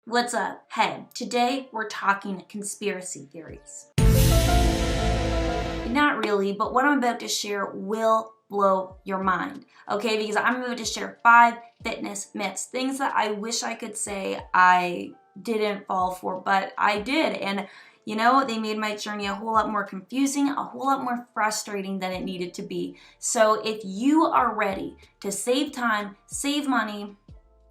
What's up? Hey, today we're talking conspiracy theories. Not really, but what I'm about to share will blow your mind, okay? Because I'm about to share 5 fitness myths, things that I wish I could say I didn't fall for, but I did. And you know, they made my journey a whole lot more confusing, a whole lot more frustrating than it needed to be. So if you are ready to save time, save money,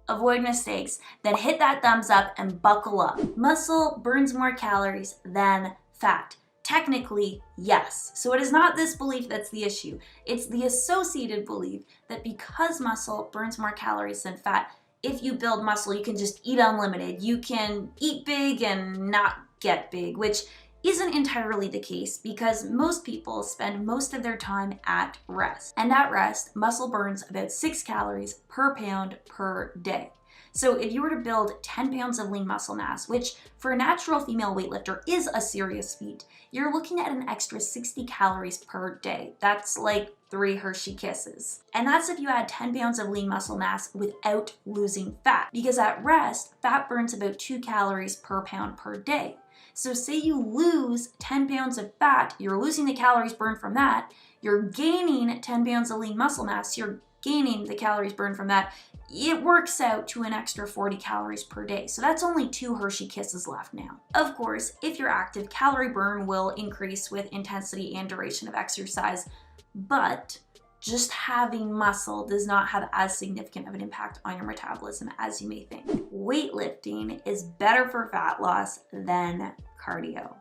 avoid mistakes, then hit that thumbs up and buckle up. Muscle burns more calories than fat. Technically, yes. So it is not this belief that's the issue. It's the associated belief that because muscle burns more calories than fat, if you build muscle, you can just eat unlimited. You can eat big and not get big, which isn't entirely the case because most people spend most of their time at rest. And at rest, muscle burns about 6 calories per pound per day. So if you were to build 10 pounds of lean muscle mass, which for a natural female weightlifter is a serious feat, you're looking at an extra 60 calories per day. That's like 3 Hershey Kisses. And that's if you add 10 pounds of lean muscle mass without losing fat. Because at rest, fat burns about 2 calories per pound per day. So say you lose 10 pounds of fat, you're losing the calories burned from that, you're gaining 10 pounds of lean muscle mass, you're gaining the calories burned from that, it works out to an extra 40 calories per day. So that's only 2 Hershey Kisses left now. Of course, if you're active, calorie burn will increase with intensity and duration of exercise, but just having muscle does not have as significant of an impact on your metabolism as you may think. Weightlifting is better for fat loss than cardio.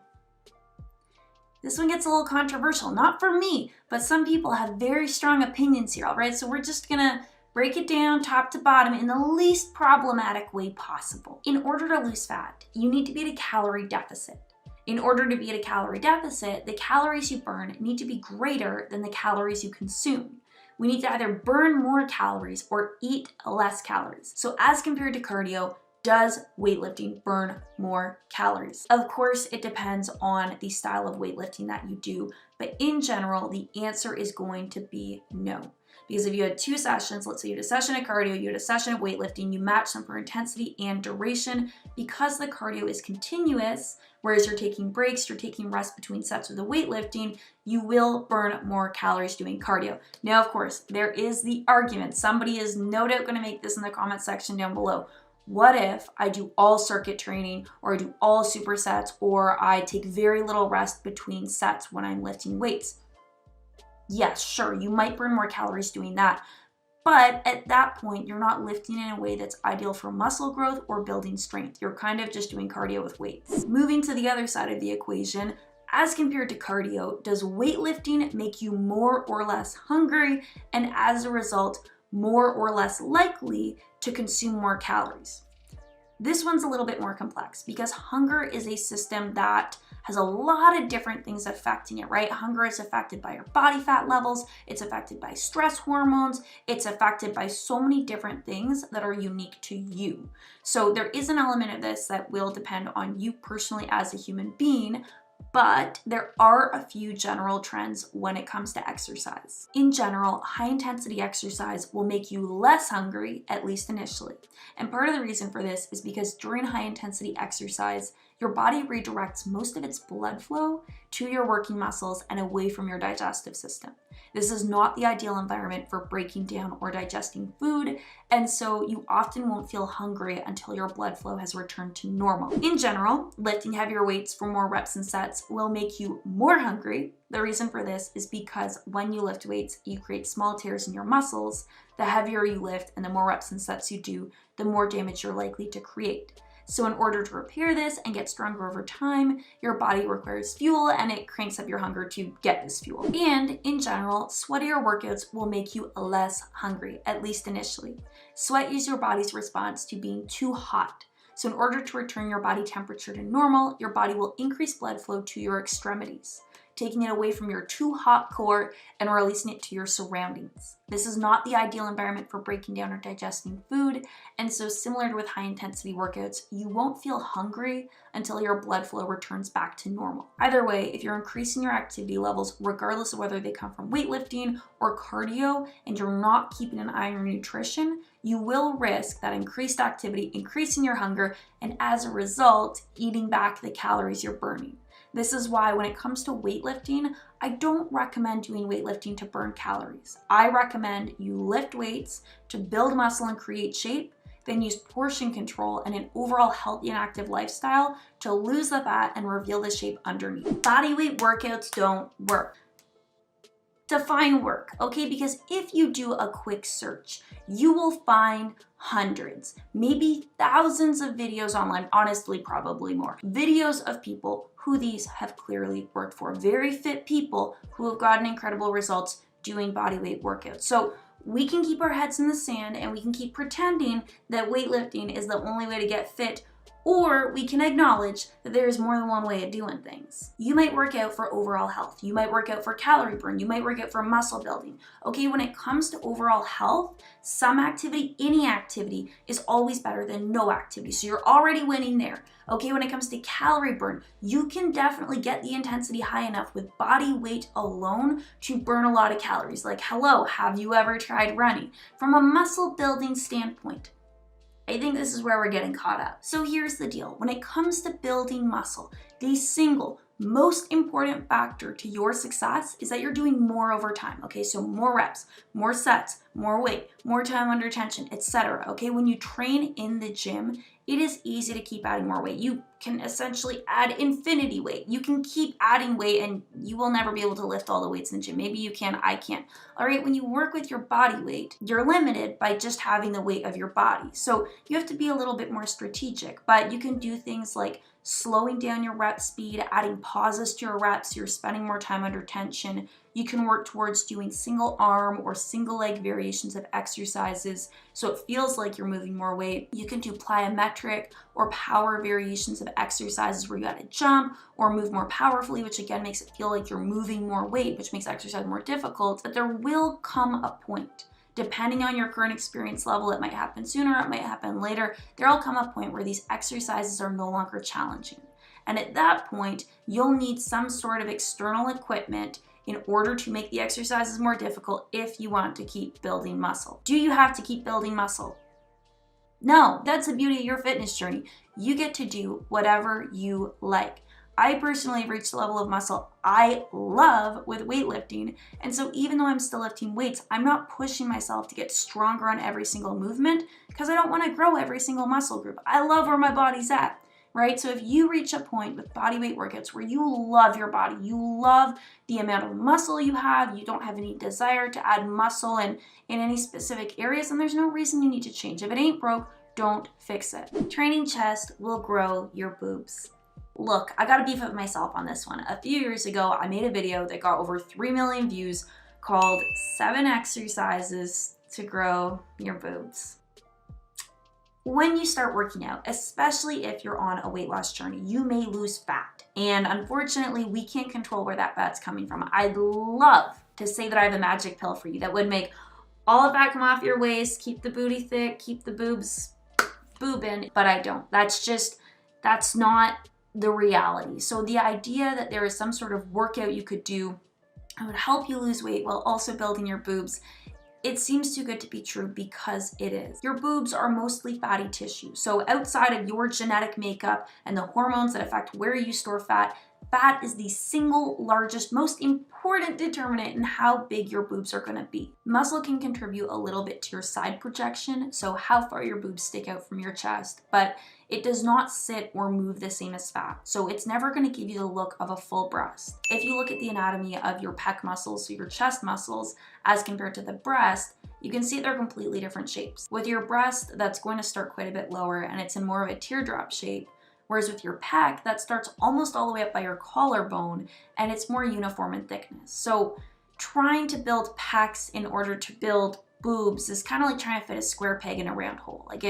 This one gets a little controversial, not for me, but some people have very strong opinions here, all right? So we're just gonna break it down top to bottom in the least problematic way possible. In order to lose fat, you need to be at a calorie deficit. In order to be at a calorie deficit, the calories you burn need to be greater than the calories you consume. We need to either burn more calories or eat less calories. So as compared to cardio, does weightlifting burn more calories? Of course, it depends on the style of weightlifting that you do, but in general, the answer is going to be no. Because if you had 2 sessions, let's say you had a session of cardio, you had a session of weightlifting, you match them for intensity and duration, because the cardio is continuous, whereas you're taking breaks, you're taking rest between sets of the weightlifting, you will burn more calories doing cardio. Now, of course, there is the argument. Somebody is no doubt gonna make this in the comment section down below. What if I do all circuit training, or I do all supersets, or I take very little rest between sets when I'm lifting weights? Yes, sure, you might burn more calories doing that, but at that point, you're not lifting in a way that's ideal for muscle growth or building strength. You're kind of just doing cardio with weights. Moving to the other side of the equation, as compared to cardio, does weightlifting make you more or less hungry, and as a result, more or less likely to consume more calories? This one's a little bit more complex because hunger is a system that has a lot of different things affecting it, right? Hunger is affected by your body fat levels, it's affected by stress hormones, it's affected by so many different things that are unique to you. So there is an element of this that will depend on you personally as a human being, but there are a few general trends when it comes to exercise. In general, high intensity exercise will make you less hungry, at least initially. And part of the reason for this is because during high intensity exercise, your body redirects most of its blood flow to your working muscles and away from your digestive system. This is not the ideal environment for breaking down or digesting food, and so you often won't feel hungry until your blood flow has returned to normal. In general, lifting heavier weights for more reps and sets will make you more hungry. The reason for this is because when you lift weights, you create small tears in your muscles. The heavier you lift and the more reps and sets you do, the more damage you're likely to create. So in order to repair this and get stronger over time, your body requires fuel and it cranks up your hunger to get this fuel. And in general, sweatier workouts will make you less hungry, at least initially. Sweat is your body's response to being too hot. So in order to return your body temperature to normal, your body will increase blood flow to your extremities. taking it away from your too hot core and releasing it to your surroundings. This is not the ideal environment for breaking down or digesting food, and so similar to with high intensity workouts, you won't feel hungry until your blood flow returns back to normal. Either way, if you're increasing your activity levels, regardless of whether they come from weightlifting or cardio, and you're not keeping an eye on your nutrition, you will risk that increased activity increasing your hunger, and as a result, eating back the calories you're burning. This is why when it comes to weightlifting, I don't recommend doing weightlifting to burn calories. I recommend you lift weights to build muscle and create shape, then use portion control and an overall healthy and active lifestyle to lose the fat and reveal the shape underneath. Bodyweight workouts don't work. Define work, okay? Because if you do a quick search, you will find hundreds, maybe thousands of videos online, honestly, probably more, videos of people who these have clearly worked for. Very fit people who have gotten incredible results doing bodyweight workouts. So we can keep our heads in the sand and we can keep pretending that weightlifting is the only way to get fit, or we can acknowledge that there is more than one way of doing things. You might work out for overall health. You might work out for calorie burn. You might work out for muscle building. Okay, when it comes to overall health, some activity, any activity, is always better than no activity. So you're already winning there. Okay, when it comes to calorie burn, you can definitely get the intensity high enough with body weight alone to burn a lot of calories. Like, hello, have you ever tried running? From a muscle building standpoint, I think this is where we're getting caught up. So here's the deal. When it comes to building muscle, the single most important factor to your success is that you're doing more over time, okay? So more reps, more sets, more weight, more time under tension, etc. Okay, when you train in the gym, it is easy to keep adding more weight. You can essentially add infinity weight. You can keep adding weight and you will never be able to lift all the weights in the gym. Maybe you can, I can't. All right, when you work with your body weight, you're limited by just having the weight of your body. So you have to be a little bit more strategic, but you can do things like slowing down your rep speed, adding pauses to your reps, you're spending more time under tension. You can work towards doing single arm or single leg variations of exercises so it feels like you're moving more weight. You can do plyometric or power variations of exercises where you gotta jump or move more powerfully, which again makes it feel like you're moving more weight, which makes exercise more difficult. But there will come a point, depending on your current experience level, it might happen sooner, it might happen later. There'll come a point where these exercises are no longer challenging. And at that point, you'll need some sort of external equipment in order to make the exercises more difficult if you want to keep building muscle. Do you have to keep building muscle? No, that's the beauty of your fitness journey. You get to do whatever you like. I personally have reached the level of muscle I love with weightlifting, and so even though I'm still lifting weights, I'm not pushing myself to get stronger on every single movement because I don't want to grow every single muscle group. I love where my body's at, right? So if you reach a point with bodyweight workouts where you love your body, you love the amount of muscle you have, you don't have any desire to add muscle in any specific areas, then there's no reason you need to change. If it ain't broke, don't fix it. Training chest will grow your boobs. Look, I gotta beef up myself on this one. A few years ago, I made a video that got over 3 million views called 7 Exercises to Grow Your Boobs. When you start working out, especially if you're on a weight loss journey, you may lose fat. And unfortunately, we can't control where that fat's coming from. I'd love to say that I have a magic pill for you that would make all of that come off your waist, keep the booty thick, keep the boobs boobin', but I don't. That's not the reality. So the idea that there is some sort of workout you could do that would help you lose weight while also building your boobs, it seems too good to be true because it is. Your boobs are mostly fatty tissue. So outside of your genetic makeup and the hormones that affect where you store fat, fat is the single largest, most important determinant in how big your boobs are gonna be. Muscle can contribute a little bit to your side projection, so how far your boobs stick out from your chest, but it does not sit or move the same as fat. So it's never gonna give you the look of a full breast. If you look at the anatomy of your pec muscles, so your chest muscles, as compared to the breast, you can see they're completely different shapes. With your breast, that's going to start quite a bit lower and it's in more of a teardrop shape. Whereas with your pec, that starts almost all the way up by your collarbone and it's more uniform in thickness. So trying to build pecs in order to build boobs is kind of like trying to fit a square peg in a round hole. Like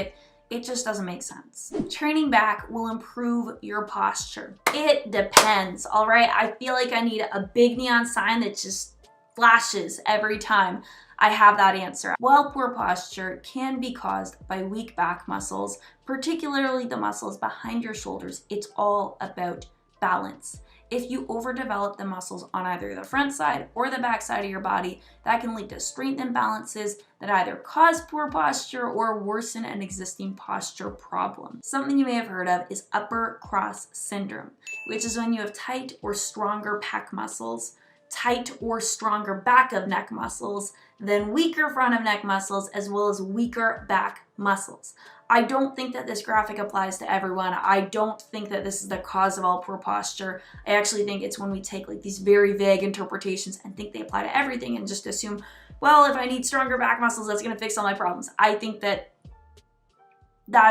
It just doesn't make sense. Training back will improve your posture. It depends, all right? I feel like I need a big neon sign that just flashes every time I have that answer. While poor posture can be caused by weak back muscles, particularly the muscles behind your shoulders, it's all about balance. If you overdevelop the muscles on either the front side or the back side of your body, that can lead to strength imbalances that either cause poor posture or worsen an existing posture problem. Something you may have heard of is upper cross syndrome, which is when you have tight or stronger pec muscles, tight or stronger back of neck muscles, then weaker front of neck muscles, as well as weaker back muscles. I don't think that this graphic applies to everyone. I don't think that this is the cause of all poor posture. I actually think it's when we take like these very vague interpretations and think they apply to everything and just assume, well, if I need stronger back muscles, that's gonna fix all my problems. I think that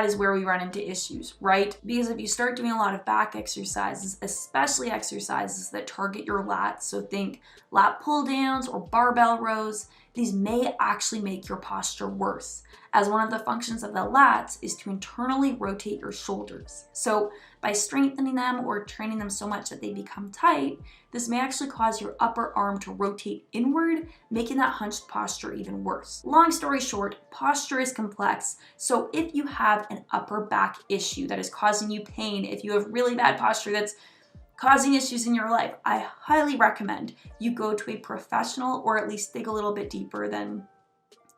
is where we run into issues, right? Because if you start doing a lot of back exercises, especially exercises that target your lats, so think lat pull downs or barbell rows, these may actually make your posture worse, as one of the functions of the lats is to internally rotate your shoulders. So by strengthening them or training them so much that they become tight, this may actually cause your upper arm to rotate inward, making that hunched posture even worse. Long story short, posture is complex, so if you have an upper back issue that is causing you pain, if you have really bad posture that's causing issues in your life, I highly recommend you go to a professional or at least dig a little bit deeper than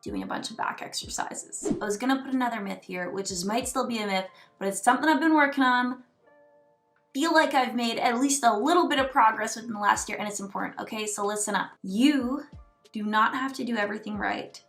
doing a bunch of back exercises. I was gonna put another myth here, which might still be a myth, but it's something I've been working on. Feel like I've made at least a little bit of progress within the last year, and it's important, okay? So listen up. You do not have to do everything right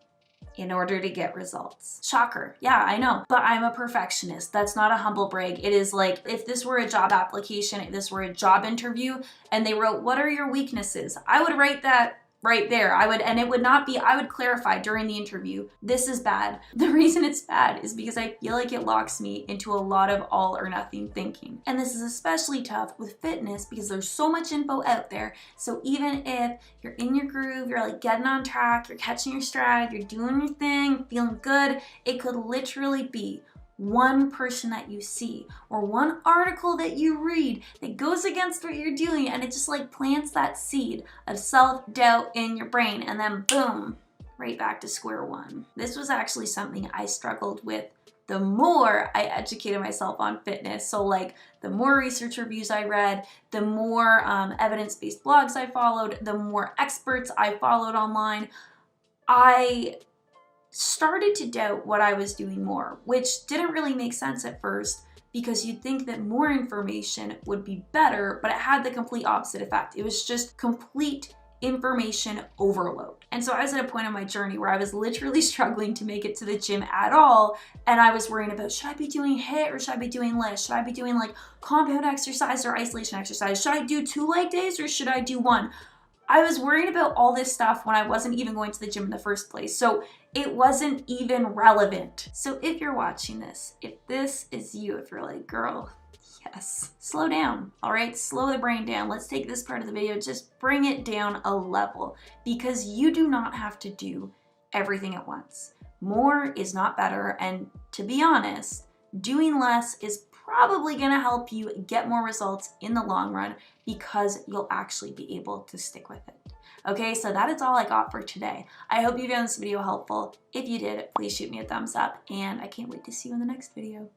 in order to get results. Shocker, yeah, I know, but I'm a perfectionist. That's not a humble brag. It is like, if this were a job application, if this were a job interview, and they wrote, what are your weaknesses? I would write that right there. And it would not be, I would clarify during the interview, this is bad. The reason it's bad is because I feel like it locks me into a lot of all or nothing thinking. And this is especially tough with fitness because there's so much info out there. So even if you're in your groove, you're like getting on track, you're catching your stride, you're doing your thing, feeling good, it could literally be one person that you see or one article that you read that goes against what you're doing, and it just like plants that seed of self-doubt in your brain, and then boom, right back to square one. This was actually something I struggled with the more I educated myself on fitness. So like the more research reviews I read, the more evidence-based blogs I followed, the more experts I followed online, I started to doubt what I was doing more, which didn't really make sense at first because you'd think that more information would be better, but it had the complete opposite effect. It was just complete information overload. And so I was at a point in my journey where I was literally struggling to make it to the gym at all, and I was worrying about, should I be doing HIIT or should I be doing LIST? Should I be doing like compound exercise or isolation exercise? Should I do 2 leg days or should I do 1? I was worried about all this stuff when I wasn't even going to the gym in the first place. So it wasn't even relevant. So if you're watching this, if this is you, if you're like, girl, yes, slow down, all right? Slow the brain down. Let's take this part of the video, just bring it down a level, because you do not have to do everything at once. More is not better. And to be honest, doing less is probably gonna help you get more results in the long run because you'll actually be able to stick with it. Okay, so that is all I got for today. I hope you found this video helpful. If you did, please shoot me a thumbs up, and I can't wait to see you in the next video.